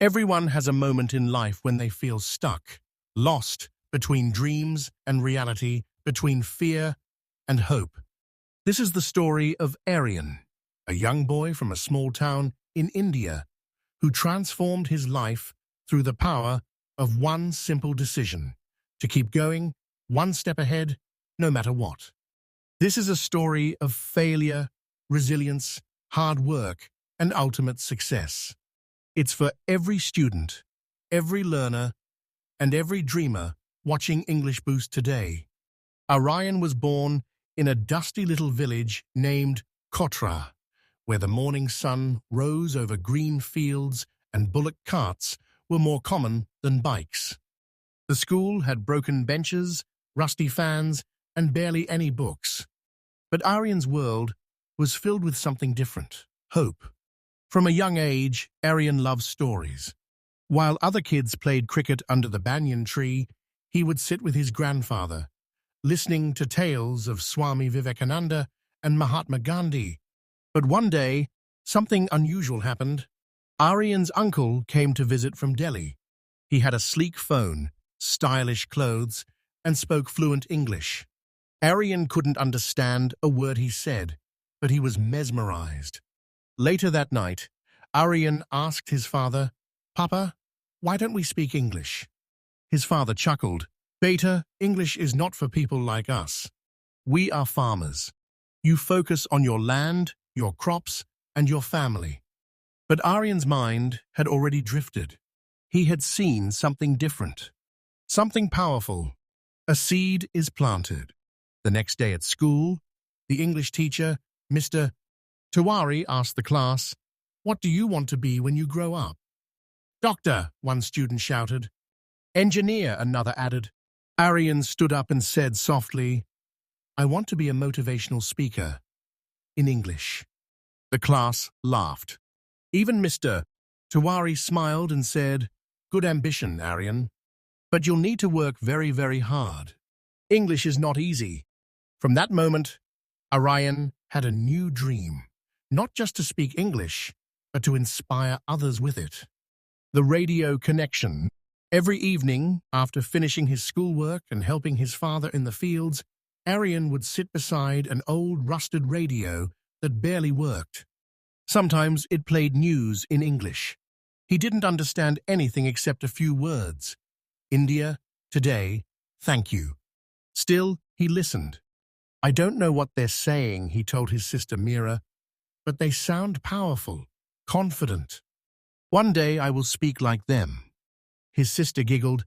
Everyone has a moment in life when they feel stuck, lost between dreams and reality, between fear and hope. This is the story of Aryan, a young boy from a small town in India who transformed his life through the power of one simple decision: to keep going, one step ahead, no matter what. This is a story of failure, resilience, hard work, and ultimate success. It's for every student, every learner, and every dreamer watching English Boost today. Aryan was born in a dusty little village named Kotra, where the morning sun rose over green fields and bullock carts were more common than bikes. The school had broken benches, rusty fans, and barely any books. But Aryan's world was filled with something different: hope. From a young age, Aryan loved stories. While other kids played cricket under the banyan tree, he would sit with his grandfather, listening to tales of Swami Vivekananda and Mahatma Gandhi. But one day, something unusual happened. Aryan's uncle came to visit from Delhi. He had a sleek phone, stylish clothes, and spoke fluent English. Aryan couldn't understand a word he said, but he was mesmerized. Later that night, Aryan asked his father, "Papa, why don't we speak English?" His father chuckled. "Beta, English is not for people like us. We are farmers. You focus on your land, your crops, and your family." But Aryan's mind had already drifted. He had seen something different, something powerful. A seed is planted. The next day at school, the English teacher, Mr. Tiwari, asked the class, "What do you want to be when you grow up?" "Doctor," one student shouted. "Engineer," another added. Aryan stood up and said softly, "I want to be a motivational speaker in English." The class laughed. Even Mr. Tiwari smiled and said, "Good ambition, Aryan, but you'll need to work very, very hard. English is not easy." From that moment, Aryan had a new dream. Not just to speak English, but to inspire others with it. The radio connection. Every evening, after finishing his schoolwork and helping his father in the fields, Aryan would sit beside an old rusted radio that barely worked. Sometimes it played news in English. He didn't understand anything except a few words. "India, today, thank you." Still, he listened. "I don't know what they're saying," he told his sister Mira, "but they sound powerful, confident. One day I will speak like them." His sister giggled.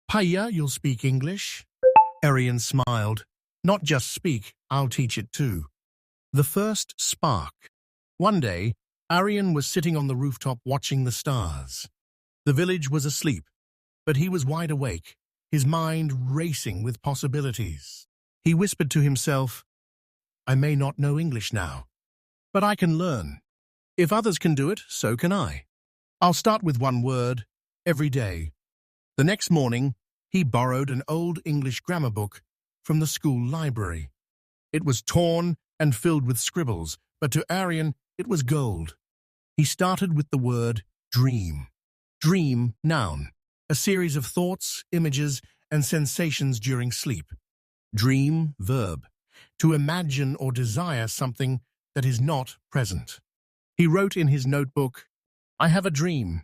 "Paya, you'll speak English?" Aryan smiled. "Not just speak, I'll teach it too." The first spark. One day, Aryan was sitting on the rooftop watching the stars. The village was asleep, but he was wide awake, his mind racing with possibilities. He whispered to himself, "I may not know English now, but I can learn. If others can do it, so can I. I'll start with one word, every day." The next morning, he borrowed an old English grammar book from the school library. It was torn and filled with scribbles, but to Aryan, it was gold. He started with the word dream. Dream, noun, a series of thoughts, images, and sensations during sleep. Dream, verb, to imagine or desire something that is not present. He wrote in his notebook, "I have a dream.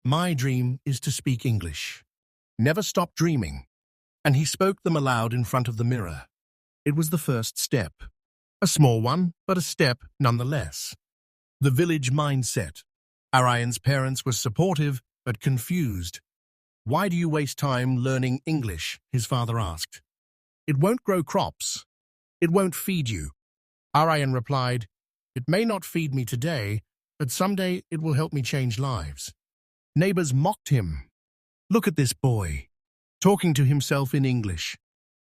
My dream is to speak English. Never stop dreaming." And he spoke them aloud in front of the mirror. It was the first step. A small one, but a step nonetheless. The village mindset. Aryan's parents were supportive, but confused. "Why do you waste time learning English?" his father asked. "It won't grow crops. It won't feed you." Aryan replied, "It may not feed me today, but someday it will help me change lives." Neighbors mocked him. "Look at this boy, talking to himself in English.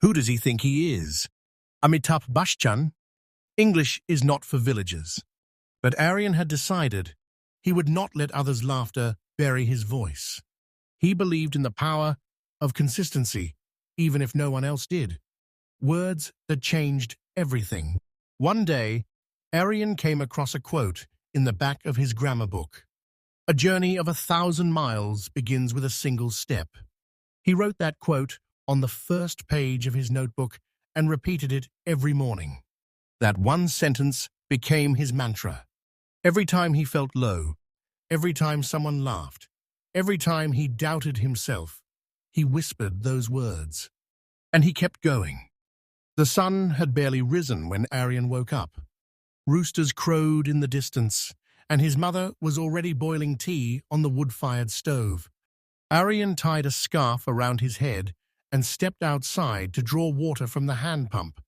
Who does he think he is? Amitabh Bachchan?" English is not for villagers. But Aryan had decided he would not let others' laughter bury his voice. He believed in the power of consistency, even if no one else did. Words that changed everything. One day, Aryan came across a quote in the back of his grammar book. A journey of 1,000 miles begins with a single step. He wrote that quote on the first page of his notebook and repeated it every morning. That one sentence became his mantra. Every time he felt low, every time someone laughed, every time he doubted himself, he whispered those words. And he kept going. The sun had barely risen when Aryan woke up. Roosters crowed in the distance, and his mother was already boiling tea on the wood-fired stove. Aryan tied a scarf around his head and stepped outside to draw water from the hand pump.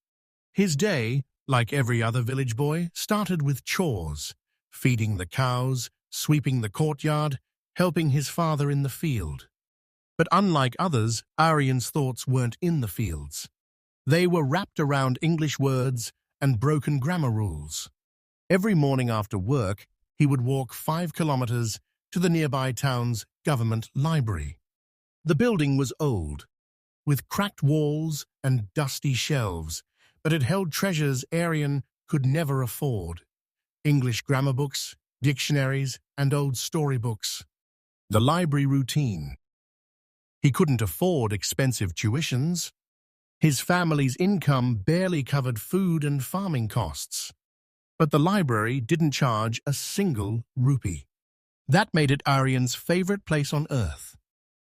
His day, like every other village boy, started with chores: feeding the cows, sweeping the courtyard, helping his father in the field. But unlike others, Aryan's thoughts weren't in the fields. They were wrapped around English words and broken grammar rules. Every morning after work, he would walk 5 kilometers to the nearby town's government library. The building was old, with cracked walls and dusty shelves, but it held treasures Aryan could never afford: English grammar books, dictionaries, and old storybooks. The library routine. He couldn't afford expensive tuitions. His family's income barely covered food and farming costs. But the library didn't charge a single rupee. That made it Aryan's favorite place on earth.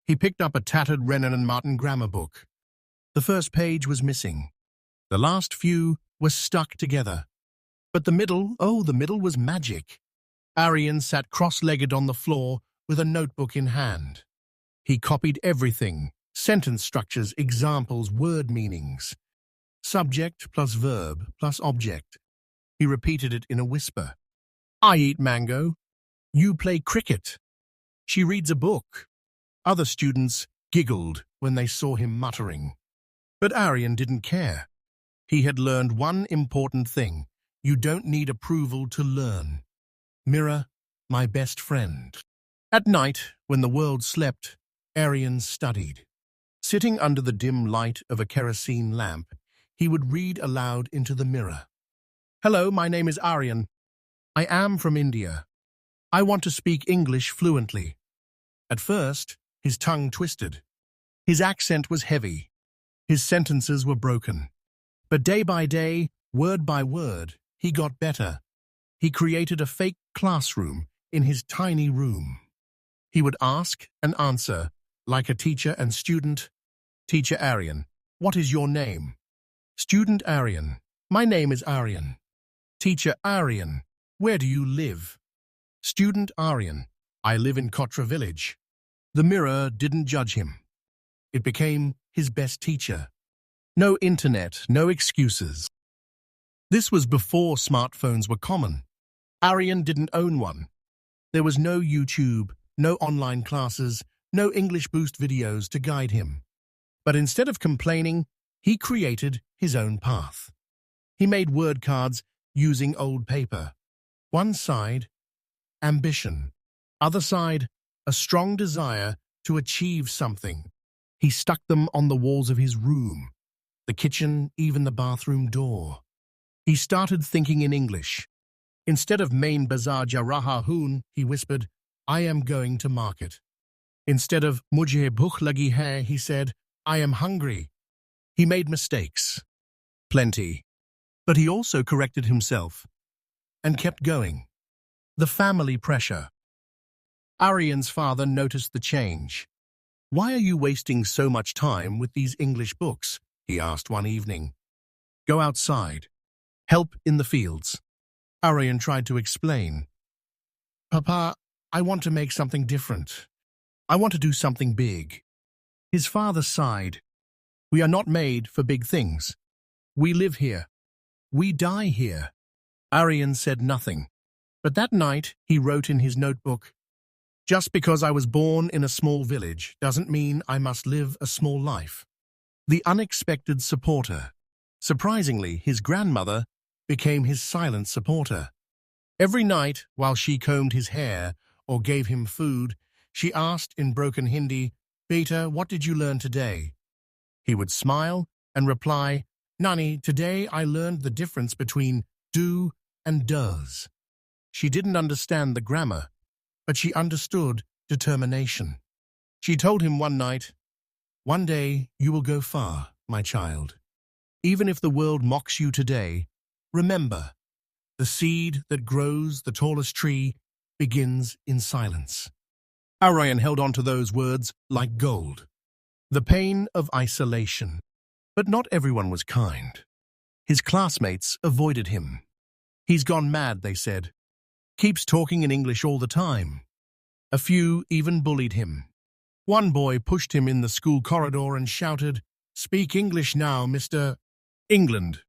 He picked up a tattered Renan and Martin grammar book. The first page was missing. The last few were stuck together. But the middle was magic. Aryan sat cross-legged on the floor with a notebook in hand. He copied everything: sentence structures, examples, word meanings. Subject plus verb plus object. He repeated it in a whisper. I eat mango. You play cricket. She reads a book. Other students giggled when they saw him muttering. But Aryan didn't care. He had learned one important thing: you don't need approval to learn. Mirror, my best friend. At night, when the world slept, Aryan studied. Sitting under the dim light of a kerosene lamp, he would read aloud into the mirror. Hello, my name is Aryan. I am from India. I want to speak English fluently. At first, his tongue twisted. His accent was heavy. His sentences were broken. But day by day, word by word, he got better. He created a fake classroom in his tiny room. He would ask and answer, like a teacher and student. Teacher Aryan, what is your name? Student Aryan, my name is Aryan. Teacher Aryan, where do you live? Student Aryan, I live in Kotra village. The mirror didn't judge him. It became his best teacher. No internet, no excuses. This was before smartphones were common. Aryan didn't own one. There was no YouTube, no online classes, no English Boost videos to guide him. But instead of complaining, he created his own path. He made word cards using old paper. One side, ambition. Other side, a strong desire to achieve something. He stuck them on the walls of his room, the kitchen, even the bathroom door. He started thinking in English. Instead of main bazaar ja raha hoon, he whispered, I am going to market. Instead of mujhe bhukh lagi hai, he said, I am hungry. He made mistakes. Plenty. But he also corrected himself and kept going. The family pressure. Aryan's father noticed the change. Why are you wasting so much time with these English books? He asked one evening. Go outside. Help in the fields. Aryan tried to explain. Papa, I want to make something different. I want to do something big. His father sighed. We are not made for big things. We live here. We die here. Aryan said nothing. But that night he wrote in his notebook, just because I was born in a small village doesn't mean I must live a small life. The unexpected supporter. Surprisingly, his grandmother became his silent supporter. Every night, while she combed his hair or gave him food, she asked in broken Hindi, Beta, what did you learn today? He would smile and reply, Nani, today I learned the difference between do and does. She didn't understand the grammar, but she understood determination. She told him one night, "One day you will go far, my child. Even if the world mocks you today, remember, the seed that grows the tallest tree begins in silence." Aryan held on to those words like gold. The pain of isolation. But not everyone was kind. His classmates avoided him. "He's gone mad," they said. "Keeps talking in English all the time." A few even bullied him. One boy pushed him in the school corridor and shouted, "Speak English now, Mr. England."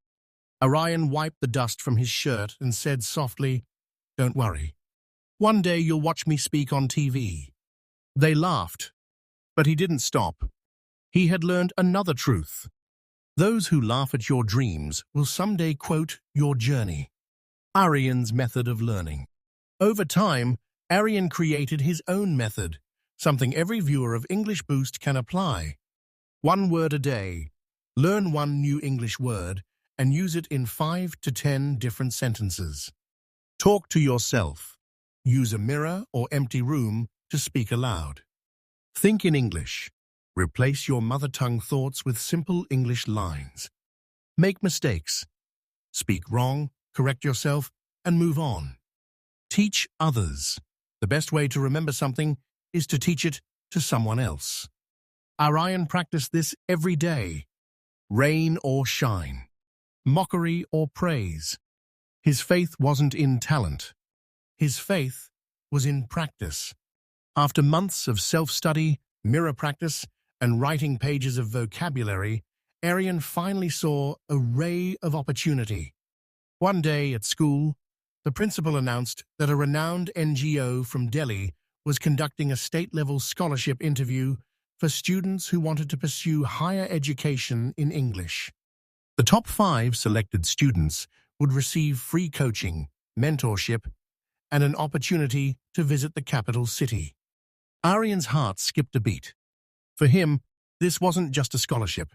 Aryan wiped the dust from his shirt and said softly, "Don't worry. One day you'll watch me speak on TV." They laughed, but he didn't stop. He had learned another truth. Those who laugh at your dreams will someday quote your journey. Aryan's method of learning. Over time, Aryan created his own method, something every viewer of English Boost can apply. 1 word a day. Learn 1 new English word and use it in 5 to 10 different sentences. Talk to yourself. Use a mirror or empty room to speak aloud. Think in English. Replace your mother tongue thoughts with simple English lines. Make mistakes. Speak wrong, correct yourself, and move on. Teach others. The best way to remember something is to teach it to someone else. Aryan practiced this every day. Rain or shine. Mockery or praise. His faith wasn't in talent. His faith was in practice. After months of self-study, mirror practice, and writing pages of vocabulary, Aryan finally saw a ray of opportunity. One day at school, the principal announced that a renowned NGO from Delhi was conducting a state-level scholarship interview for students who wanted to pursue higher education in English. The top 5 selected students would receive free coaching, mentorship, and an opportunity to visit the capital city. Aryan's heart skipped a beat. For him, this wasn't just a scholarship.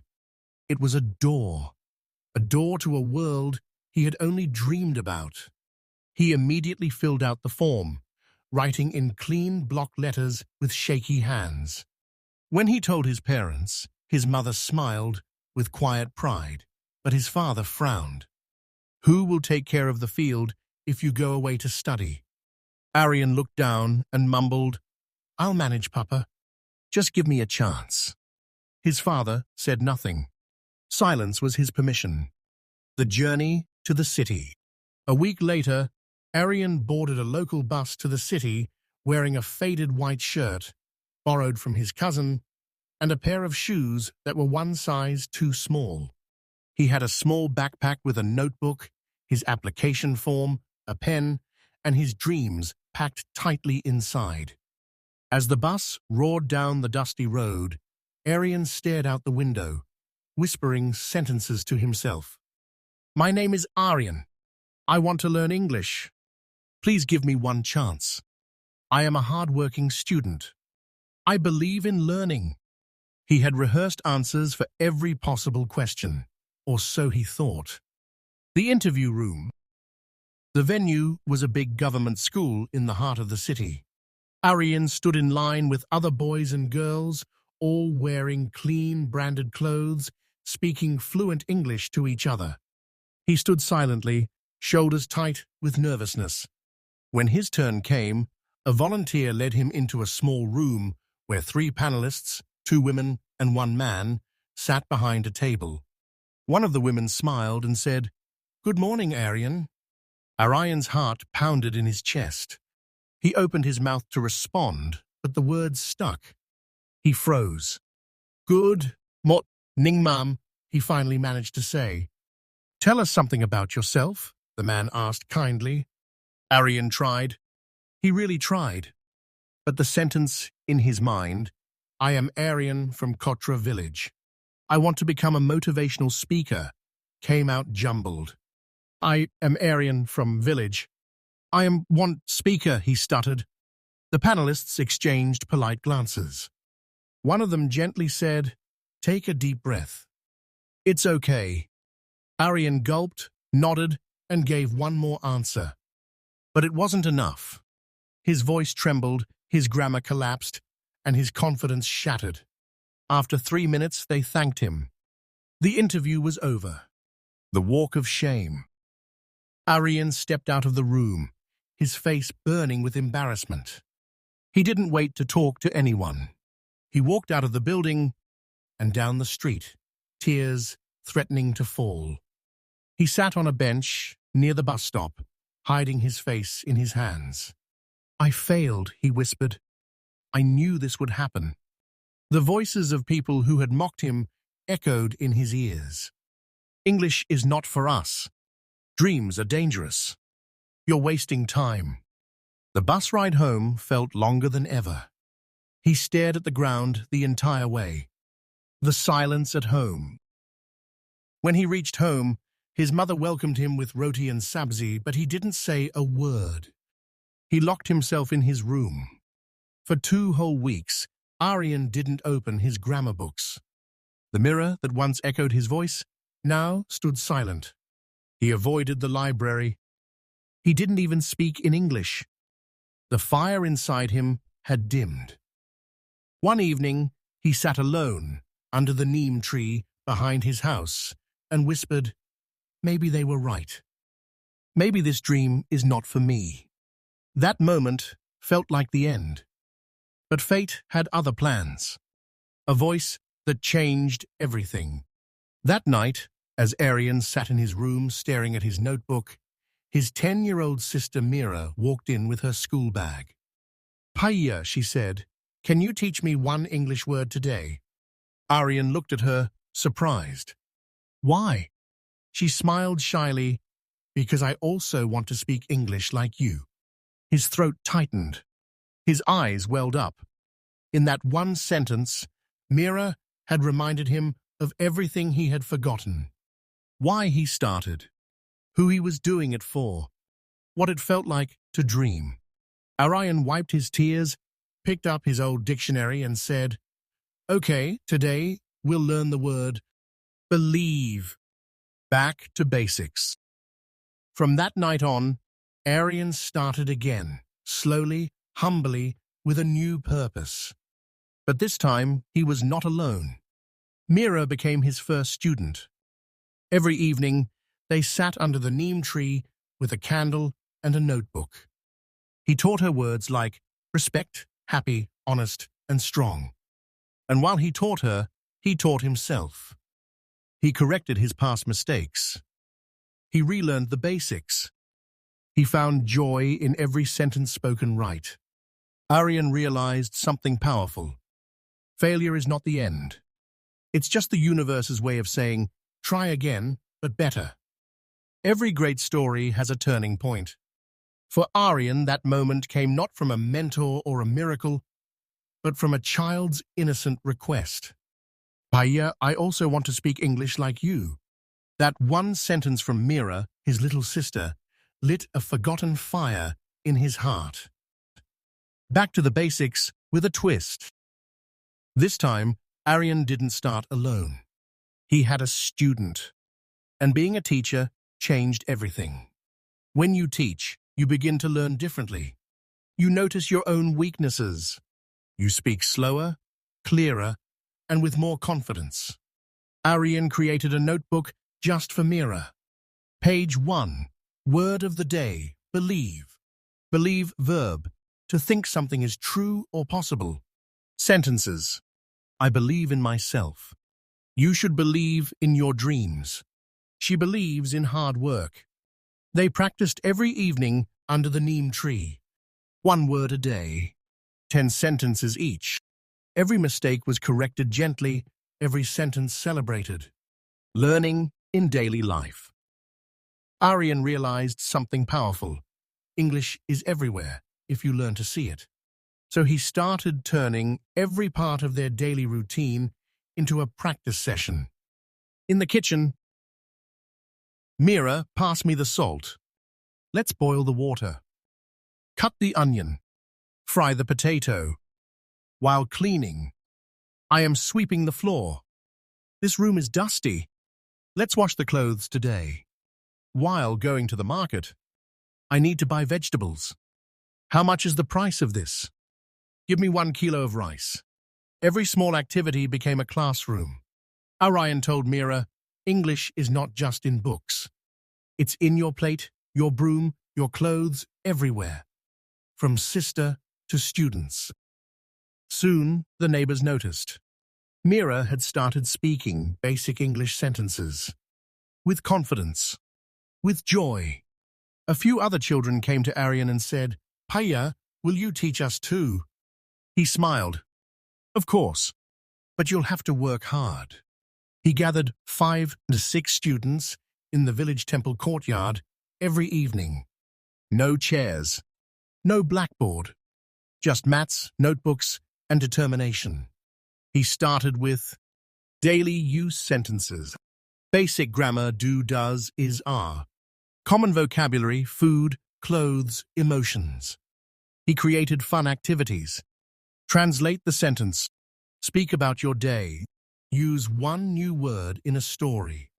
It was a door to a world he had only dreamed about. He immediately filled out the form, writing in clean block letters with shaky hands. When he told his parents, his mother smiled with quiet pride, but his father frowned. "Who will take care of the field if you go away to study?" Aryan looked down and mumbled, "I'll manage, Papa. Just give me a chance." His father said nothing. Silence was his permission. The journey to the city. A week later, Aryan boarded a local bus to the city wearing a faded white shirt, borrowed from his cousin, and a pair of shoes that were 1 size too small. He had a small backpack with a notebook, his application form, a pen, and his dreams packed tightly inside. As the bus roared down the dusty road, Aryan stared out the window, whispering sentences to himself. "My name is Aryan. I want to learn English. Please give me 1 chance. I am a hard-working student. I believe in learning." He had rehearsed answers for every possible question, or so he thought. The interview room. The venue was a big government school in the heart of the city. Aryan stood in line with other boys and girls, all wearing clean, branded clothes, speaking fluent English to each other. He stood silently, shoulders tight with nervousness. When his turn came, a volunteer led him into a small room where 3 panelists, 2 women and 1 man, sat behind a table. One of the women smiled and said, "Good morning, Aryan." Aryan's heart pounded in his chest. He opened his mouth to respond, but the words stuck. He froze. "Good morning, ma'am," he finally managed to say. "Tell us something about yourself," the man asked kindly. Aryan tried. He really tried. But the sentence in his mind, "I am Aryan from Kotra village. I want to become a motivational speaker," came out jumbled. "I am Aryan from village. I am one speaker," he stuttered. The panelists exchanged polite glances. One of them gently said, "Take a deep breath. It's okay." Aryan gulped, nodded, and gave one more answer. But it wasn't enough. His voice trembled, his grammar collapsed, and his confidence shattered. After 3 minutes, they thanked him. The interview was over. The walk of shame. Aryan stepped out of the room, his face burning with embarrassment. He didn't wait to talk to anyone. He walked out of the building and down the street, tears threatening to fall. He sat on a bench near the bus stop, hiding his face in his hands. "I failed," he whispered. "I knew this would happen." The voices of people who had mocked him echoed in his ears. "English is not for us. Dreams are dangerous. You're wasting time." The bus ride home felt longer than ever. He stared at the ground the entire way. The silence at home. When he reached home, his mother welcomed him with roti and sabzi, but he didn't say a word. He locked himself in his room. For 2 whole weeks, Aryan didn't open his grammar books. The mirror that once echoed his voice now stood silent. He avoided the library. He didn't even speak in English. The fire inside him had dimmed. One evening, he sat alone under the neem tree behind his house and whispered, "Maybe they were right. Maybe this dream is not for me." That moment felt like the end. But fate had other plans. A voice that changed everything. That night, as Aryan sat in his room staring at his notebook, his 10-year-old sister Mira walked in with her school bag. "Paya," she said, "can you teach me one English word today?" Aryan looked at her, surprised. "Why?" She smiled shyly. "Because I also want to speak English like you." His throat tightened. His eyes welled up. In that one sentence, Mira had reminded him of everything he had forgotten. Why he started. Who he was doing it for. What it felt like to dream. Aryan wiped his tears, picked up his old dictionary and said, "Okay, today we'll learn the word believe." Back to basics. From that night on, Aryan started again, slowly, humbly, with a new purpose. But this time, he was not alone. Mira became his first student. Every evening, they sat under the neem tree with a candle and a notebook. He taught her words like respect, happy, honest, and strong. And while he taught her, he taught himself. He corrected his past mistakes. He relearned the basics. He found joy in every sentence spoken right. Aryan realized something powerful. Failure is not the end. It's just the universe's way of saying, try again, but better. Every great story has a turning point. For Aryan, that moment came not from a mentor or a miracle, but from a child's innocent request. "Paya, I also want to speak English like you." That one sentence from Mira, his little sister, lit a forgotten fire in his heart. Back to the basics with a twist. This time, Aryan didn't start alone. He had a student. And being a teacher changed everything. When you teach, you begin to learn differently. You notice your own weaknesses. You speak slower, clearer, and with more confidence. Aryan created a notebook just for Mira. Page 1. Word of the day, believe. Believe verb, to think something is true or possible. Sentences. I believe in myself. You should believe in your dreams. She believes in hard work. They practiced every evening under the neem tree. 1 word a day. 10 sentences each. Every mistake was corrected gently, every sentence celebrated. Learning in daily life. Aryan realized something powerful. English is everywhere if you learn to see it. So he started turning every part of their daily routine into a practice session. In the kitchen, "Mira, pass me the salt. Let's boil the water. Cut the onion. Fry the potato. While cleaning, I am sweeping the floor. This room is dusty. Let's wash the clothes today. While going to the market, I need to buy vegetables. How much is the price of this? Give me 1 kilo of rice. Every small activity became a classroom. Aryan told Mira, English is not just in books. It's in your plate, your broom, your clothes, everywhere. From sister to students. Soon, the neighbors noticed. Mira had started speaking basic English sentences. With confidence. With joy. A few other children came to Aryan and said, Paya, will you teach us too? He smiled. Of course, but you'll have to work hard. He gathered 5 to 6 students in the village temple courtyard every evening. No chairs, no blackboard, just mats, notebooks, and determination. He started with daily use sentences, basic grammar do, does, is, are, common vocabulary, food, clothes, emotions. He created fun activities. Translate the sentence. Speak about your day. Use one new word in a story.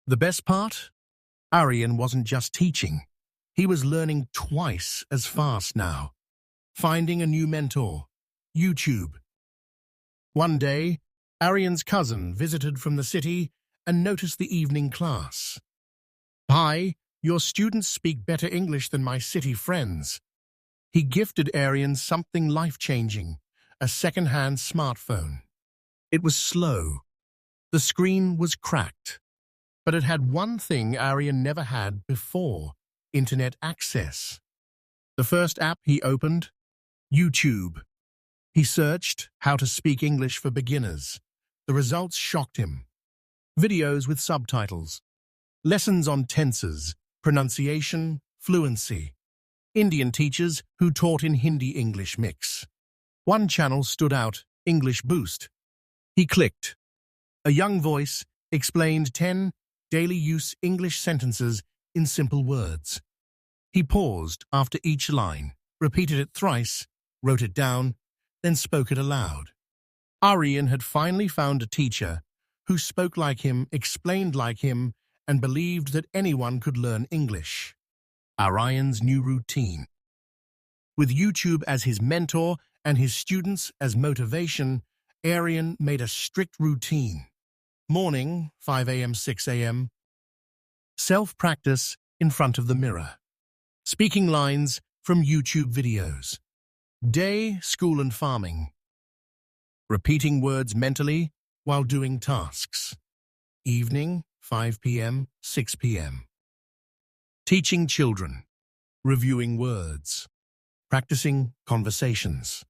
The best part? Aryan wasn't just teaching. He was learning twice as fast now. Finding a new mentor. YouTube. One day, Aryan's cousin visited from the city and noticed the evening class. Hi, your students speak better English than my city friends. He gifted Aryan something life-changing, a second-hand smartphone. It was slow. The screen was cracked. But it had one thing Aryan never had before, internet access. The first app he opened, YouTube. He searched how to speak English for beginners. The results shocked him. Videos with subtitles. Lessons on tenses, pronunciation, fluency. Indian teachers who taught in Hindi-English mix. One channel stood out, English Boost. He clicked. A young voice explained 10 daily use English sentences in simple words. He paused after each line, repeated it thrice, wrote it down, then spoke it aloud. Aryan had finally found a teacher who spoke like him, explained like him, and believed that anyone could learn English. Aryan's new routine. With YouTube as his mentor and his students as motivation, Aryan made a strict routine. Morning, 5 a.m., 6 a.m. Self-practice in front of the mirror. Speaking lines from YouTube videos. Day, school and farming. Repeating words mentally while doing tasks. Evening, 5 p.m., 6 p.m. Teaching children. Reviewing words. Practicing conversations.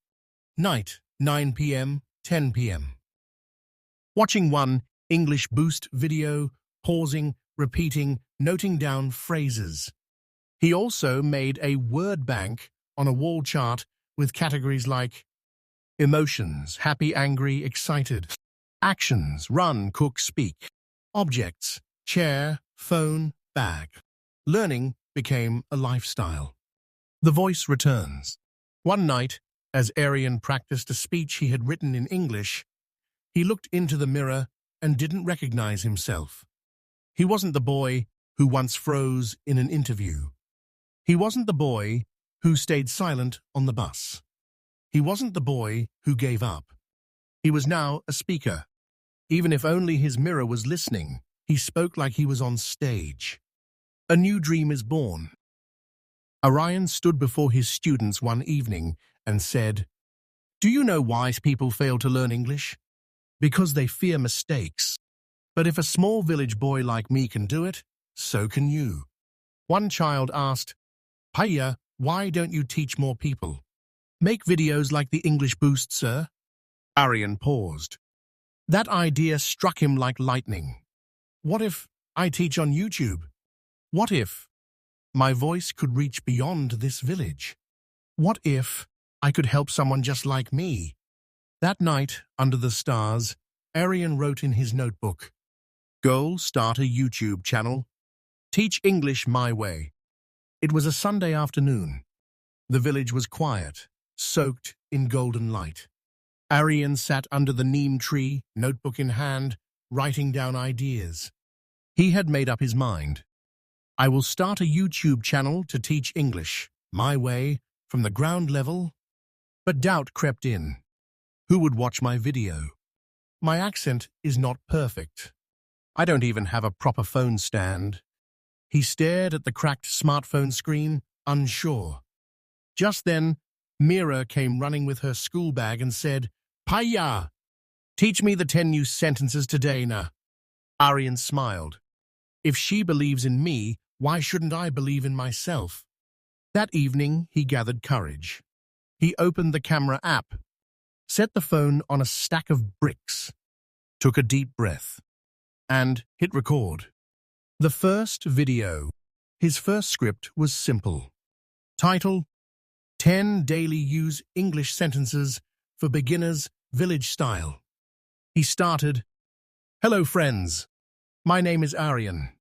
Night, 9 p.m., 10 p.m. Watching one English Boost video, pausing, repeating, noting down phrases. He also made a word bank on a wall chart with categories like emotions, happy, angry, excited, actions, run, cook, speak, objects, chair, phone, bag. Learning became a lifestyle. The voice returns. One night, as Aryan practiced a speech he had written in English, he looked into the mirror and didn't recognize himself. He wasn't the boy who once froze in an interview. He wasn't the boy who stayed silent on the bus. He wasn't the boy who gave up. He was now a speaker. Even if only his mirror was listening, he spoke like he was on stage. A new dream is born. Aryan stood before his students one evening and said, "Do you know why people fail to learn English? Because they fear mistakes. But if a small village boy like me can do it, so can you." One child asked, "Paya, why don't you teach more people? Make videos like the English Boost, sir?" Aryan paused. That idea struck him like lightning. What if I teach on YouTube? What if my voice could reach beyond this village? What if I could help someone just like me? That night, under the stars, Aryan wrote in his notebook, "Goal, start a YouTube channel. Teach English my way." It was a Sunday afternoon. The village was quiet, soaked in golden light. Aryan sat under the neem tree, notebook in hand, writing down ideas. He had made up his mind. I will start a YouTube channel to teach English, my way, from the ground level, but doubt crept in. Who would watch my video? My accent is not perfect. I don't even have a proper phone stand. He stared at the cracked smartphone screen, unsure. Just then, Mira came running with her school bag and said, "Paya! Teach me the 10 new sentences today, na." Aryan smiled. If she believes in me, why shouldn't I believe in myself? That evening, he gathered courage. He opened the camera app, set the phone on a stack of bricks, took a deep breath, and hit record. The first video, his first script was simple. Title: 10 Daily Use English Sentences for Beginners, Village Style. He started, "Hello friends, my name is Aryan.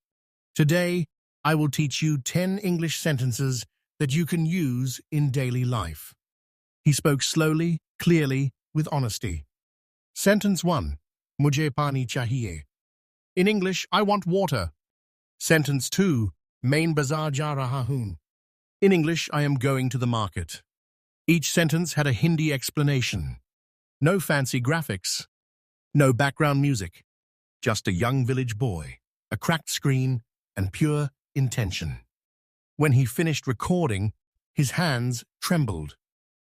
Today, I will teach you 10 English sentences that you can use in daily life." He spoke slowly, clearly, with honesty. Sentence 1. Mujhe pani chahiye. In English, I want water. Sentence 2. Main bazaar ja raha hoon. In English, I am going to the market. Each sentence had a Hindi explanation. No fancy graphics. No background music. Just a young village boy, a cracked screen, and pure intention. When he finished recording, his hands trembled.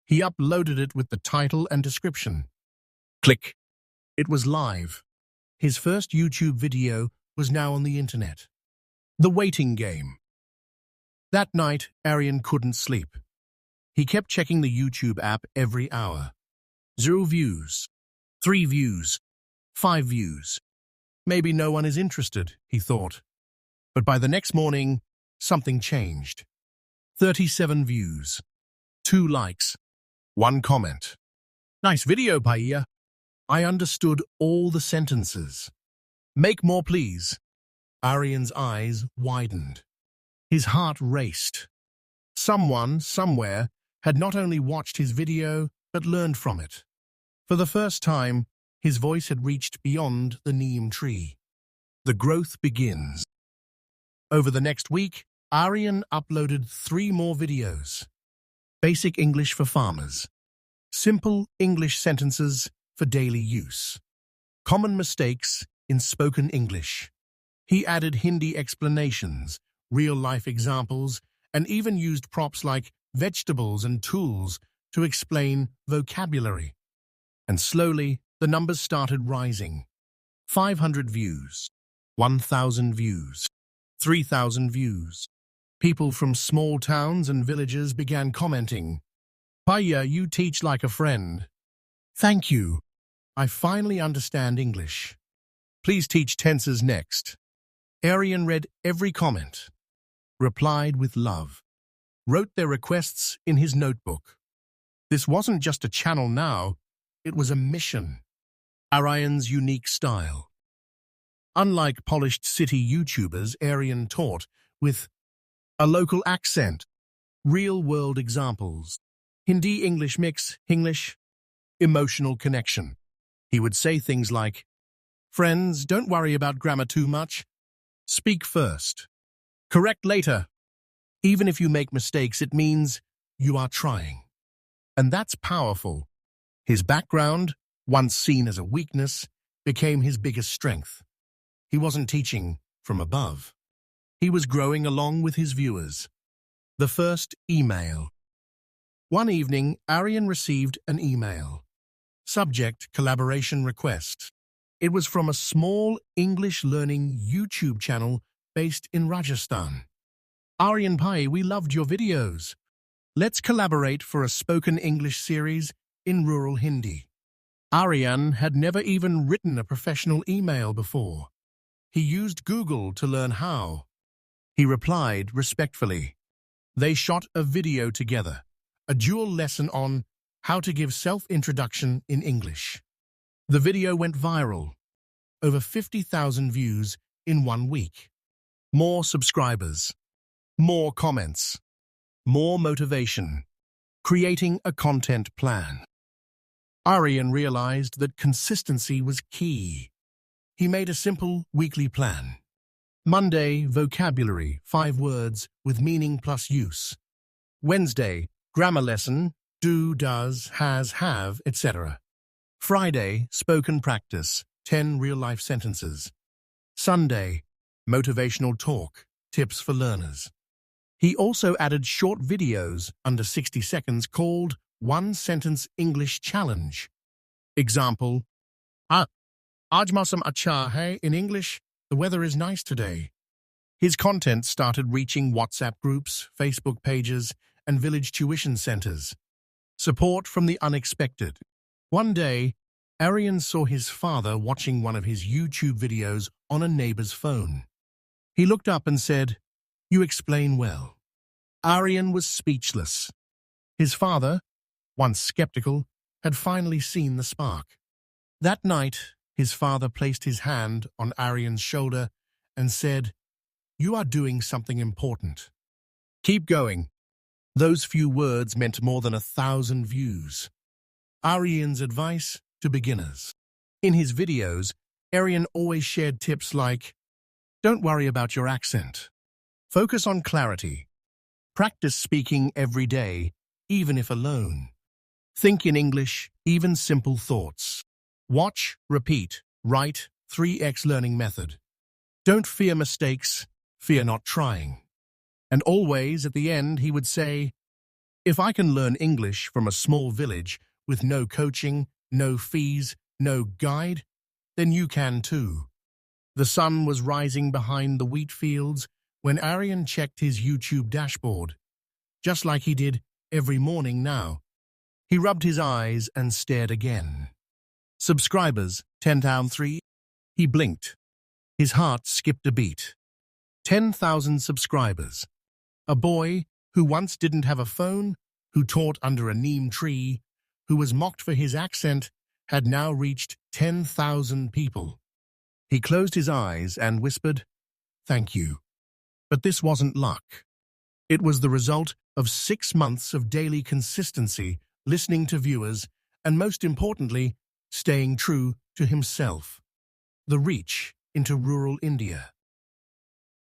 He uploaded it with the title and description. Click. It was live. His first YouTube video was now on the internet. The waiting game. That night, Aryan couldn't sleep. He kept checking the YouTube app every hour. 0 views, 3 views, 5 views. Maybe no one is interested, he thought. But by the next morning, something changed. 37 views, 2 likes, 1 comment. Nice video, Paya. I understood all the sentences. Make more, please. Aryan's eyes widened. His heart raced. Someone, somewhere, had not only watched his video, but learned from it. For the first time, his voice had reached beyond the neem tree. The growth begins. Over the next week, Aryan uploaded 3 more videos. Basic English for farmers. Simple English sentences for daily use. Common mistakes in spoken English. He added Hindi explanations, real-life examples, and even used props like vegetables and tools to explain vocabulary. And slowly, the numbers started rising. 500 views, 1,000 views, 3,000 views. People from small towns and villages began commenting, "Paya, you teach like a friend. Thank you. I finally understand English. Please teach tenses next." Aryan read every comment, replied with love, wrote their requests in his notebook. This wasn't just a channel now, it was a mission. Aryan's unique style. Unlike polished city YouTubers, Aryan taught with a local accent, real-world examples, Hindi-English mix, English, emotional connection. He would say things like, "Friends, don't worry about grammar too much. Speak first. Correct later. Even if you make mistakes, it means you are trying." And that's powerful. His background, once seen as a weakness, became his biggest strength. He wasn't teaching from above. He was growing along with his viewers. The first email. One evening, Aryan received an email. Subject: collaboration request. It was from a small English learning YouTube channel based in Rajasthan. "Aryan Bhai, we loved your videos. Let's collaborate for a spoken English series in rural Hindi." Aryan had never even written a professional email before. He used Google to learn how. He replied respectfully. They shot a video together, a dual lesson on how to give self-introduction in English. The video went viral. Over 50,000 views in 1 week. More subscribers. More comments. More motivation. Creating a content plan. Aryan realized that consistency was key. He made a simple weekly plan. Monday, vocabulary, 5 words with meaning plus use. Wednesday, Grammar lesson, do, does, has, have, etc. Friday, spoken practice, 10 real-life sentences. Sunday, motivational talk, tips for learners. He also added short videos under 60 seconds called One Sentence English Challenge. Example, Aaj mausam acha hai. In English, the weather is nice today. His content started reaching WhatsApp groups, Facebook pages, and village tuition centers. Support from the unexpected. One day, Aryan saw his father watching one of his YouTube videos on a neighbor's phone. He looked up and said, "You explain well." Aryan was speechless. His father, once skeptical, had finally seen the spark. That night, his father placed his hand on Aryan's shoulder and said, "You are doing something important. Keep going." Those few words meant more than 1,000 views. Aryan's advice to beginners. In his videos, Aryan always shared tips like, don't worry about your accent. Focus on clarity. Practice speaking every day, even if alone. Think in English, even simple thoughts. Watch, repeat, write, 3x learning method. Don't fear mistakes, fear not trying. And always, at the end, he would say, if I can learn English from a small village with no coaching, no fees, no guide, then you can too. The sun was rising behind the wheat fields when Aryan checked his YouTube dashboard, just like he did every morning now. He rubbed his eyes and stared again. Subscribers, 10,003. He blinked. His heart skipped a beat. 10,000 subscribers. A boy who once didn't have a phone, who taught under a neem tree, who was mocked for his accent, had now reached 10,000 people. He closed his eyes and whispered, "Thank you." But this wasn't luck. It was the result of 6 months of daily consistency, listening to viewers, and most importantly, staying true to himself. The reach into rural India.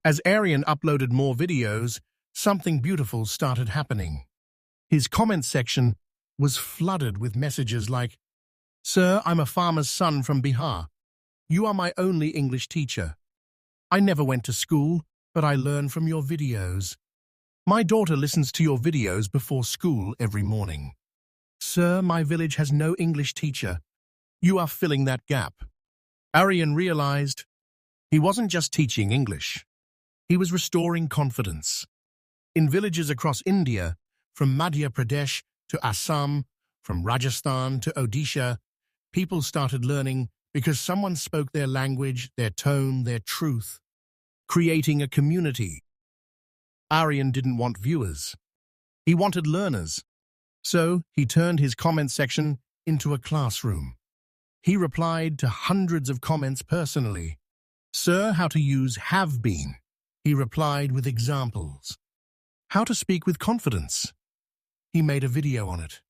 As Aryan uploaded more videos, something beautiful started happening. His comment section was flooded with messages like, "Sir, I'm a farmer's son from Bihar. You are my only English teacher. I never went to school, but I learn from your videos. My daughter listens to your videos before school every morning. Sir, my village has no English teacher. You are filling that gap." Aryan realized he wasn't just teaching English. He was restoring confidence. In villages across India, from Madhya Pradesh to Assam, from Rajasthan to Odisha, people started learning because someone spoke their language, their tone, their truth, creating a community. Aryan didn't want viewers. He wanted learners. So he turned his comment section into a classroom. He replied to hundreds of comments personally. "Sir, how to use have been." He replied with examples. "How to speak with confidence." He made a video on it.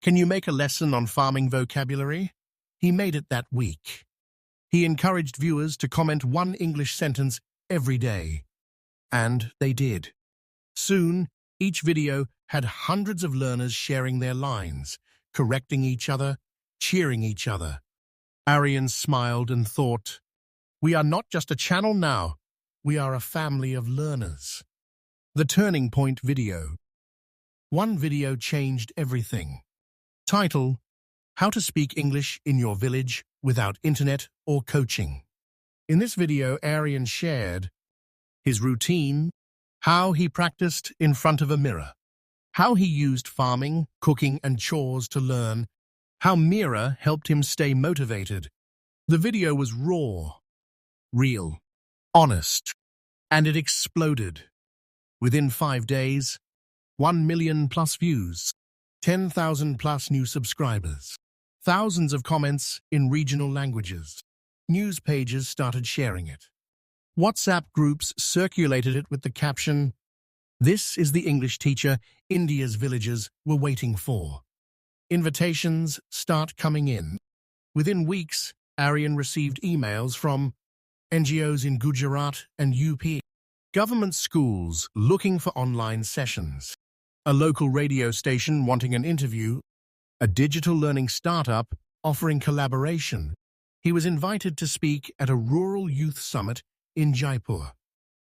"Can you make a lesson on farming vocabulary?" He made it that week. He encouraged viewers to comment one English sentence every day. And they did. Soon, each video had hundreds of learners sharing their lines, correcting each other, cheering each other. Aryan smiled and thought, we are not just a channel now, we are a family of learners. The Turning Point video. One video changed everything. Title, How to Speak English in Your Village Without Internet or Coaching. In this video, Aryan shared his routine, how he practiced in front of a mirror, how he used farming, cooking, and chores to learn, how Mira helped him stay motivated. The video was raw, real, honest, and it exploded. Within 5 days, 1 million plus views, 10,000 plus new subscribers, thousands of comments in regional languages. News pages started sharing it. WhatsApp groups circulated it with the caption, "This is the English teacher India's villagers were waiting for." Invitations start coming in. Within weeks, Aryan received emails from NGOs in Gujarat and UP, government schools looking for online sessions, a local radio station wanting an interview, a digital learning startup offering collaboration. He was invited to speak at a rural youth summit in Jaipur.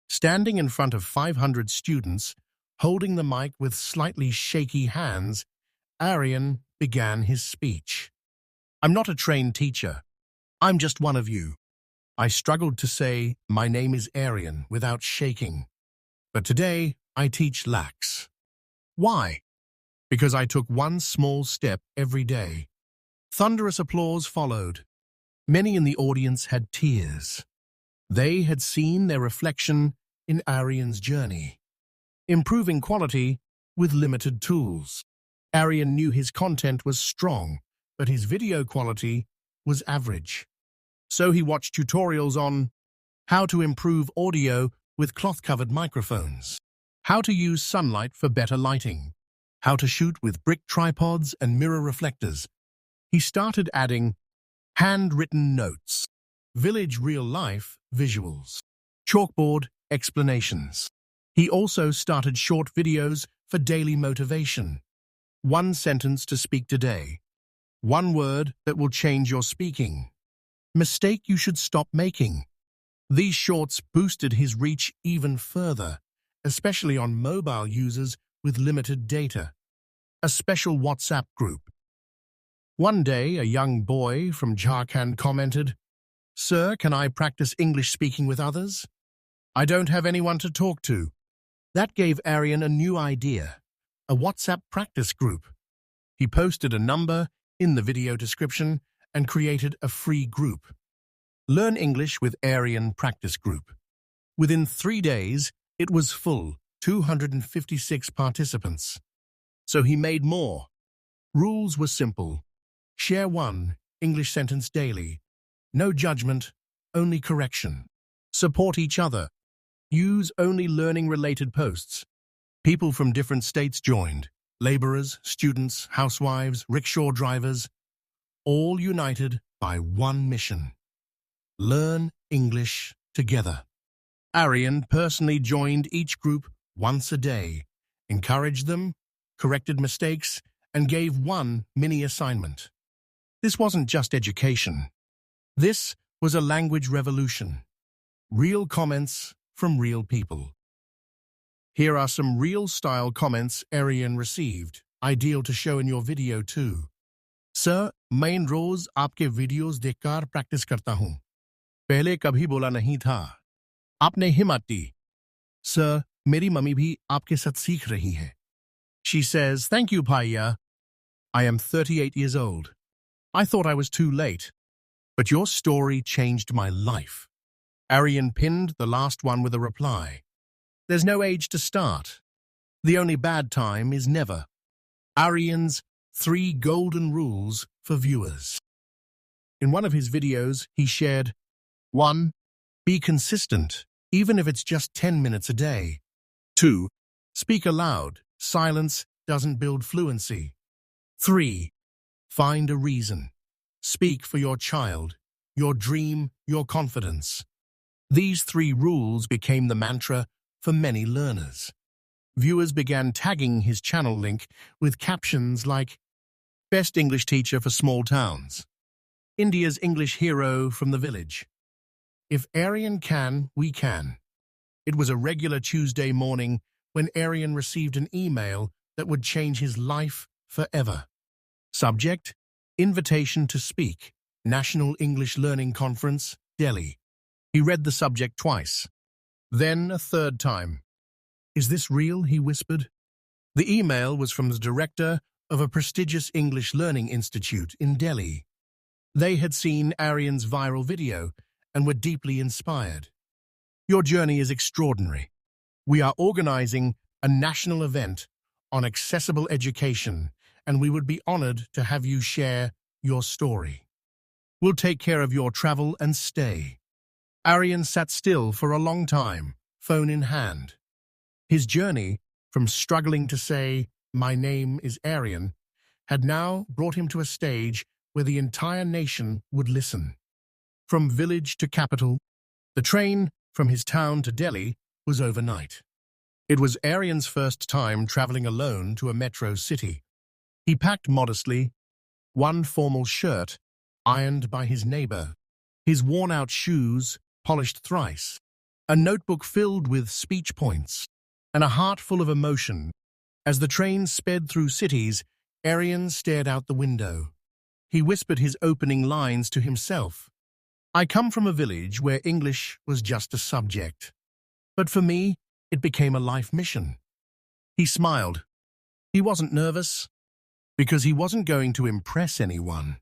Standing in front of 500 students, holding the mic with slightly shaky hands, Aryan began his speech. "I'm not a trained teacher. I'm just one of you." I struggled to say, "My name is Aryan," without shaking. But today, I teach lakhs. Why? Because I took one small step every day. Thunderous applause followed. Many in the audience had tears. They had seen their reflection in Aryan's journey, improving quality with limited tools. Aryan knew his content was strong, but his video quality was average. So he watched tutorials on how to improve audio with cloth-covered microphones, how to use sunlight for better lighting, how to shoot with brick tripods and mirror reflectors. He started adding handwritten notes, village real-life visuals, chalkboard explanations. He also started short videos for daily motivation. One sentence to speak today. One word that will change your speaking. Mistake you should stop making. These shorts boosted his reach even further, especially on mobile users with limited data. A special WhatsApp group. One day, a young boy from Jharkhand commented, "Sir, can I practice English speaking with others? I don't have anyone to talk to." That gave Aryan a new idea, a WhatsApp practice group. He posted a number in the video description and created a free group. Learn English with Aryan Practice Group. Within 3 days, it was full, 256 participants. So he made more. Rules were simple. Share one English sentence daily. No judgment, only correction. Support each other. Use only learning-related posts. People from different states joined. Laborers, students, housewives, rickshaw drivers, all united by one mission. Learn English together. Aryan personally joined each group once a day, encouraged them, corrected mistakes, and gave one mini assignment. This wasn't just education. This was a language revolution. Real comments from real people. Here are some real-style comments Aryan received, ideal to show in your video too. "Sir, मैं रोज आपके videos देखकर practice करता हूँ. पहले कभी बोला नहीं था. आपने हिम्मत दी. Sir, मेरी मम्मी भी आपके साथ सीख रही है." She says, "Thank you, Paya. I am 38 years old. I thought I was too late. But your story changed my life." Aryan pinned the last one with a reply. "There's no age to start. The only bad time is never." Aryan's 3 golden rules for viewers. In one of his videos, he shared, 1. Be consistent, even if it's just 10 minutes a day. 2. Speak aloud. Silence doesn't build fluency. 3. Find a reason. Speak for your child, your dream, your confidence. These 3 rules became the mantra for many learners. Viewers began tagging his channel link with captions like, "Best English teacher for small towns. India's English hero from the village. If Aryan can, we can." It was a regular Tuesday morning when Aryan received an email that would change his life forever. Subject: Invitation to speak, National English Learning Conference, Delhi. He read the subject twice. Then a third time. "Is this real?" he whispered. The email was from the director of a prestigious English learning institute in Delhi. They had seen Aryan's viral video and were deeply inspired. "Your journey is extraordinary. We are organizing a national event on accessible education, and we would be honored to have you share your story. We'll take care of your travel and stay." Aryan sat still for a long time, phone in hand. His journey, from struggling to say, "My name is Aryan," had now brought him to a stage where the entire nation would listen. From village to capital, the train from his town to Delhi was overnight. It was Aryan's first time traveling alone to a metro city. He packed modestly, one formal shirt, ironed by his neighbor, his worn-out shoes polished thrice, a notebook filled with speech points, and a heart full of emotion. As the train sped through cities, Aryan stared out the window. He whispered his opening lines to himself. I come from a village where English was just a subject. But for me, it became a life mission. He smiled. He wasn't nervous, because he wasn't going to impress anyone.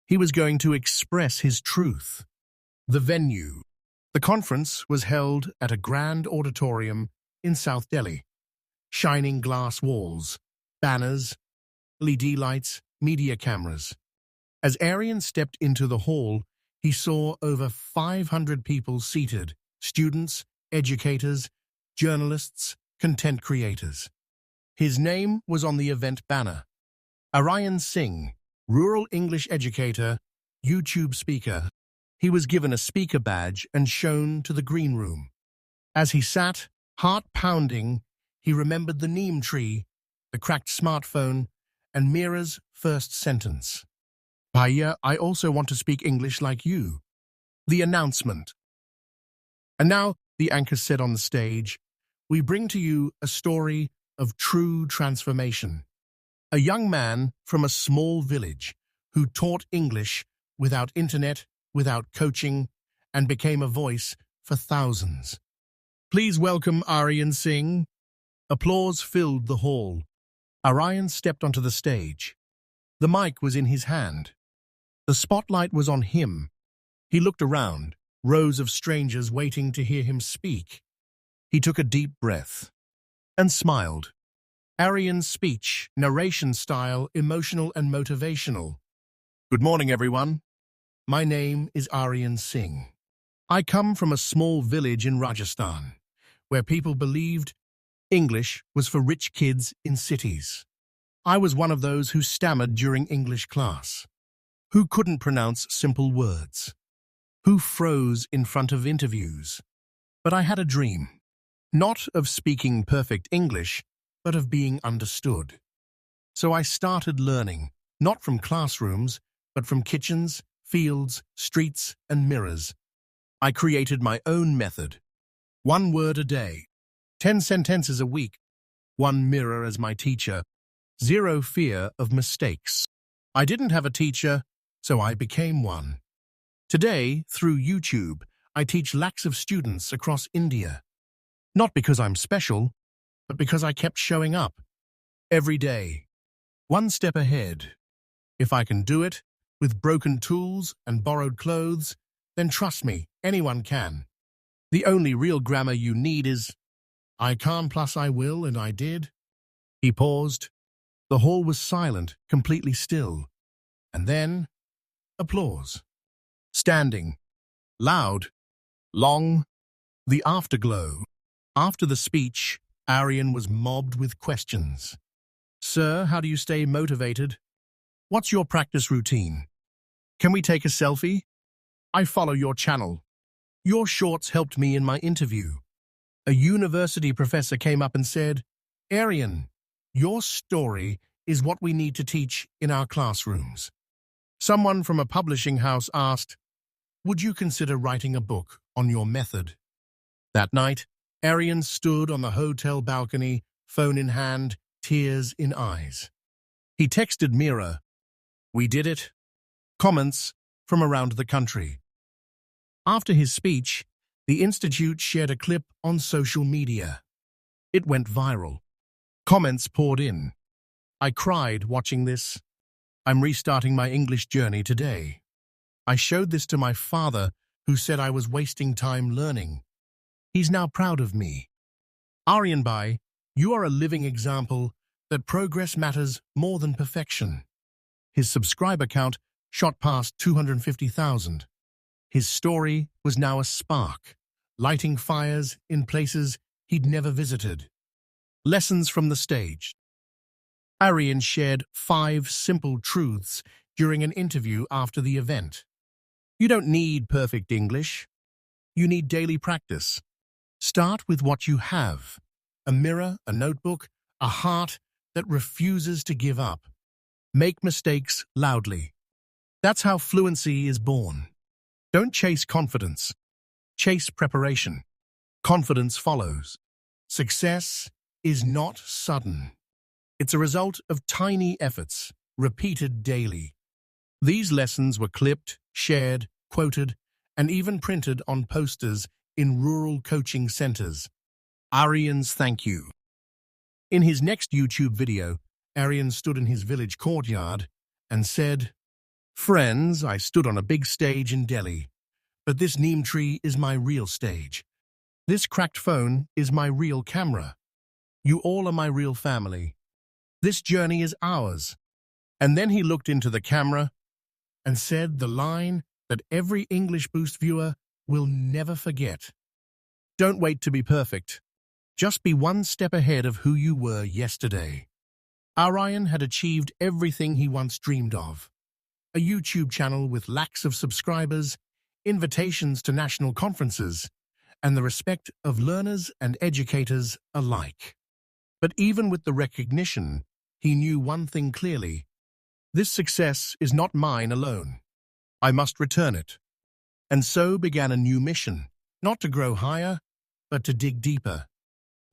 He was going to express his truth. The venue. The conference was held at a grand auditorium in South Delhi. Shining glass walls, banners, LED lights, media cameras. As Aryan stepped into the hall, he saw over 500 people seated, students, educators, journalists, content creators. His name was on the event banner. Aryan Singh, rural English educator, YouTube speaker. He was given a speaker badge and shown to the green room. As he sat, heart pounding, he remembered the neem tree, the cracked smartphone, and Mira's first sentence. Bhaiya, I also want to speak English like you. The announcement. And now, the anchor said on the stage, we bring to you a story of true transformation. A young man from a small village who taught English without internet, without coaching, and became a voice for thousands. Please welcome Aryan Singh. Applause filled the hall. Aryan stepped onto the stage. The mic was in his hand. The spotlight was on him. He looked around, rows of strangers waiting to hear him speak. He took a deep breath and smiled. Aryan's speech, narration style, emotional and motivational. Good morning, everyone. My name is Aryan Singh. I come from a small village in Rajasthan, where people believed English was for rich kids in cities. I was one of those who stammered during English class, who couldn't pronounce simple words, who froze in front of interviews. But I had a dream, not of speaking perfect English, but of being understood. So I started learning, not from classrooms, but from kitchens, fields, streets, and mirrors. I created my own method. 1 word a day, 10 sentences a week, 1 mirror as my teacher, 0 fear of mistakes. I didn't have a teacher, so I became one. Today, through YouTube, I teach lakhs of students across India. Not because I'm special, but because I kept showing up. Every day. 1 step ahead. If I can do it, with broken tools and borrowed clothes, then trust me, anyone can. The only real grammar you need is, I can plus I will and I did. He paused. The hall was silent, completely still. And then, applause. Standing. Loud. Long. The afterglow. After the speech, Aryan was mobbed with questions. Sir, how do you stay motivated? What's your practice routine? Can we take a selfie? I follow your channel. Your shorts helped me in my interview. A university professor came up and said, Aryan, your story is what we need to teach in our classrooms. Someone from a publishing house asked, would you consider writing a book on your method? That night, Aryan stood on the hotel balcony, phone in hand, tears in eyes. He texted Mira, we did it. Comments from around the country. After his speech, the institute shared a clip on social media. It went viral. Comments poured in. I cried watching this. I'm restarting my English journey today. I showed this to my father, who said I was wasting time learning. He's now proud of me. Aryan Bhai, you are a living example that progress matters more than perfection. His subscriber count shot past 250,000. His story was now a spark, lighting fires in places he'd never visited. Lessons from the stage. Aryan shared 5 simple truths during an interview after the event. You don't need perfect English. You need daily practice. Start with what you have. a mirror, a notebook, a heart that refuses to give up. Make mistakes loudly. That's how fluency is born. Don't chase confidence. Chase preparation. Confidence follows. Success is not sudden. It's a result of tiny efforts, repeated daily. These lessons were clipped, shared, quoted, and even printed on posters in rural coaching centers. Aryan's thank you. In his next YouTube video, Aryan stood in his village courtyard and said, "Friends, I stood on a big stage in Delhi, but this neem tree is my real stage. This cracked phone is my real camera. You all are my real family. This journey is ours." And then he looked into the camera and said the line that every English Boost viewer will never forget. Don't wait to be perfect. Just be one step ahead of who you were yesterday. Aryan had achieved everything he once dreamed of. A YouTube channel with lakhs of subscribers, invitations to national conferences, and the respect of learners and educators alike. But even with the recognition, he knew one thing clearly. This success is not mine alone. I must return it. And so began a new mission, not to grow higher, but to dig deeper.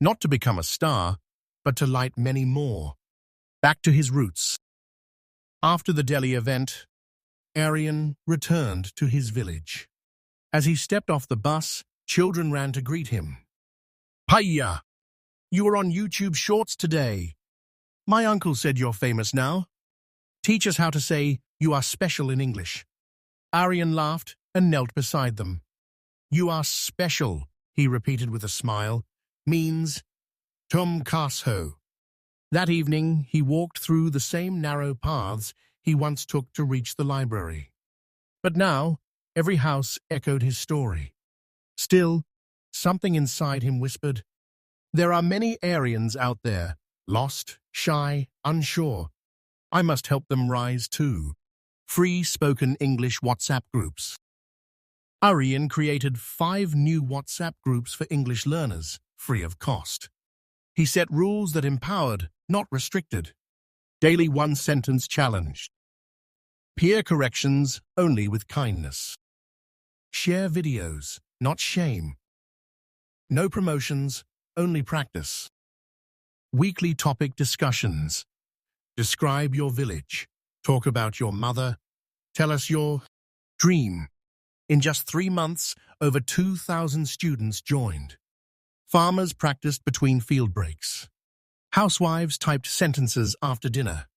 Not to become a star, but to light many more. Back to his roots. After the Delhi event, Aryan returned to his village. As he stepped off the bus, children ran to greet him. "Hiya! You were on YouTube Shorts today. My uncle said you're famous now. Teach us how to say you are special in English." Aryan laughed and knelt beside them. "You are special," he repeated with a smile, means tum khas ho. That evening, he walked through the same narrow paths he once took to reach the library. But now, every house echoed his story. Still, something inside him whispered, "There are many Aryans out there, lost, shy, unsure. I must help them rise too." Free spoken English WhatsApp groups. Aryan created 5 new WhatsApp groups for English learners, free of cost. He set rules that empowered, not restricted. Daily one-sentence challenge. Peer corrections only with kindness. Share videos, not shame. No promotions, only practice. Weekly topic discussions. Describe your village. Talk about your mother. Tell us your dream. In just 3 months, over 2,000 students joined. Farmers practiced between field breaks. Housewives typed sentences after dinner.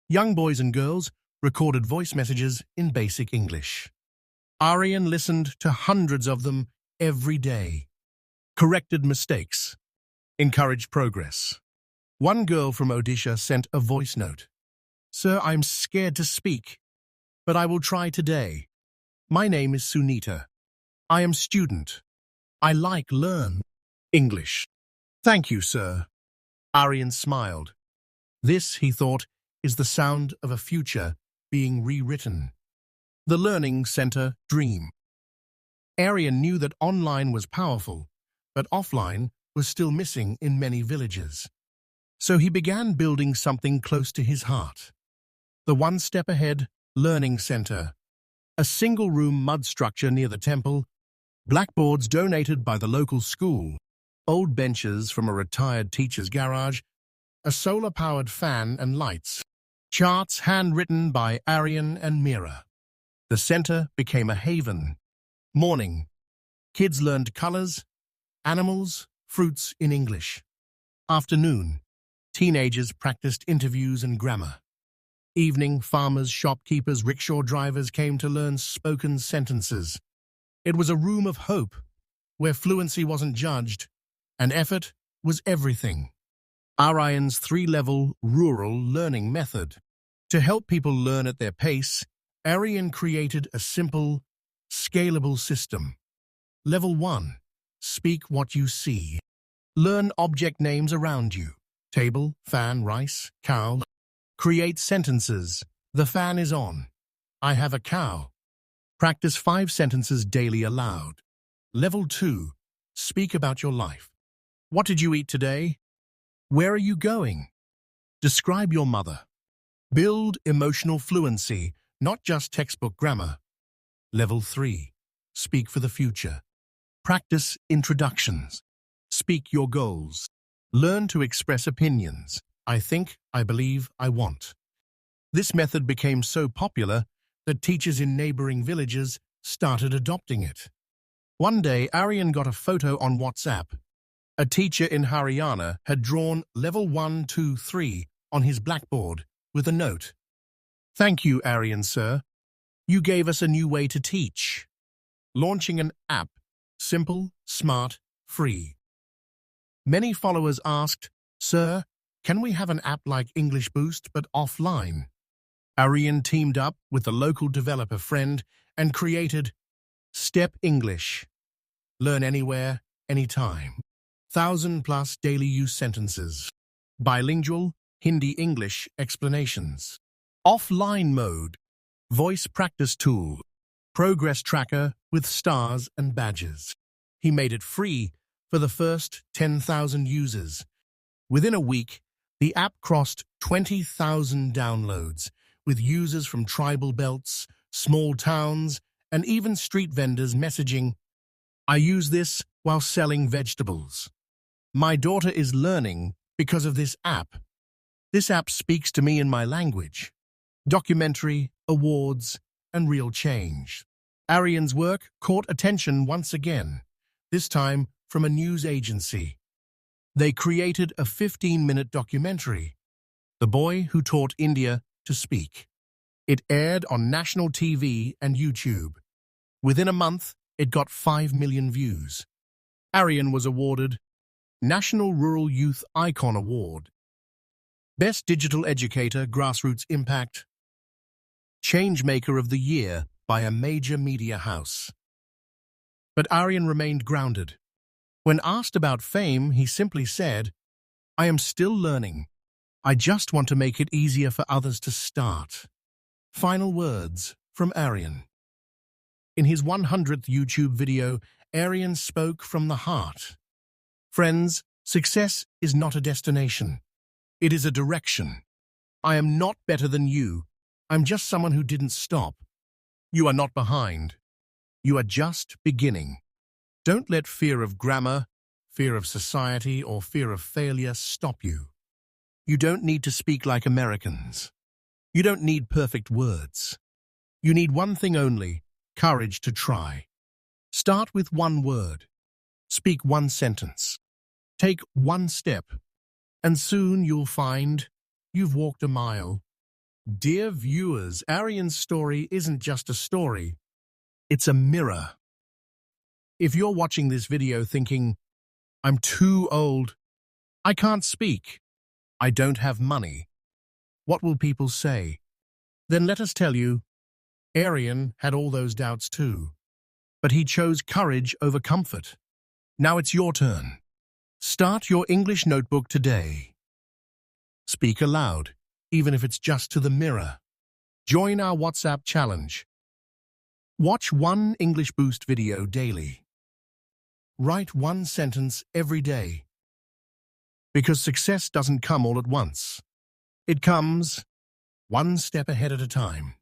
Young boys and girls recorded voice messages in basic English. Aryan listened to hundreds of them every day. Corrected mistakes. Encouraged progress. One girl from Odisha sent a voice note. "Sir, I'm scared to speak, but I will try today. My name is Sunita. I am student. I learn English." "Thank you, sir." Aryan smiled. This, he thought, is the sound of a future being rewritten. The Learning Center Dream. Aryan knew that online was powerful, but offline was still missing in many villages. So he began building something close to his heart. The One Step Ahead Learning Center. A single-room mud structure near the temple, blackboards donated by the local school, old benches from a retired teacher's garage, a solar-powered fan and lights, charts handwritten by Aryan and Mira. The center became a haven. Morning. Kids learned colors, animals, fruits in English. Afternoon. Teenagers practiced interviews and grammar. Evening, farmers, shopkeepers, rickshaw drivers came to learn spoken sentences. It was a room of hope, where fluency wasn't judged, and effort was everything. Aryan's 3-level rural learning method. To help people learn at their pace, Aryan created a simple, scalable system. Level 1. Speak what you see. Learn object names around you. Table, fan, rice, cow. Create sentences. The fan is on. I have a cow. Practice 5 sentences daily aloud. Level 2. Speak about your life. What did you eat today? Where are you going? Describe your mother. Build emotional fluency, not just textbook grammar. Level 3. Speak for the future. Practice introductions. Speak your goals. Learn to express opinions. I think, I believe, I want. This method became so popular that teachers in neighboring villages started adopting it. One day, Aryan got a photo on WhatsApp. A teacher in Haryana had drawn level 1, 2, 3 on his blackboard with a note. "Thank you, Aryan sir. You gave us a new way to teach." Launching an app, simple, smart, free. Many followers asked, "Sir, can we have an app like English Boost but offline?" Aryan teamed up with a local developer friend and created Step English. Learn anywhere, anytime. 1,000+ daily use sentences. Bilingual, Hindi-English explanations. Offline mode. Voice practice tool. Progress tracker with stars and badges. He made it free for the first 10,000 users. Within a week, the app crossed 20,000 downloads, with users from tribal belts, small towns, and even street vendors messaging, "I use this while selling vegetables. My daughter is learning because of this app. This app speaks to me in my language." Documentary, awards, and real change. Aryan's work caught attention once again, this time from a news agency. They created a 15-minute documentary, The Boy Who Taught India to Speak. It aired on national TV and YouTube. Within a month, it got 5 million views. Aryan was awarded National Rural Youth Icon Award, Best Digital Educator Grassroots Impact, Changemaker of the Year by a major media house. But Aryan remained grounded. When asked about fame, he simply said, "I am still learning. I just want to make it easier for others to start." Final words from Aryan. In his 100th YouTube video, Aryan spoke from the heart. Friends, success is not a destination. It is a direction. I am not better than you. I'm just someone who didn't stop. You are not behind. You are just beginning. Don't let fear of grammar, fear of society, or fear of failure stop you. You don't need to speak like Americans. You don't need perfect words. You need one thing only: courage to try. Start with one word. Speak one sentence. Take one step. And soon you'll find you've walked a mile. Dear viewers, Aryan's story isn't just a story. It's a mirror. If you're watching this video thinking, "I'm too old, I can't speak, I don't have money, what will people say?" Then let us tell you, Aryan had all those doubts too. But he chose courage over comfort. Now it's your turn. Start your English notebook today. Speak aloud, even if it's just to the mirror. Join our WhatsApp challenge. Watch one English Boost video daily. Write one sentence every day. Because success doesn't come all at once. It comes one step ahead at a time.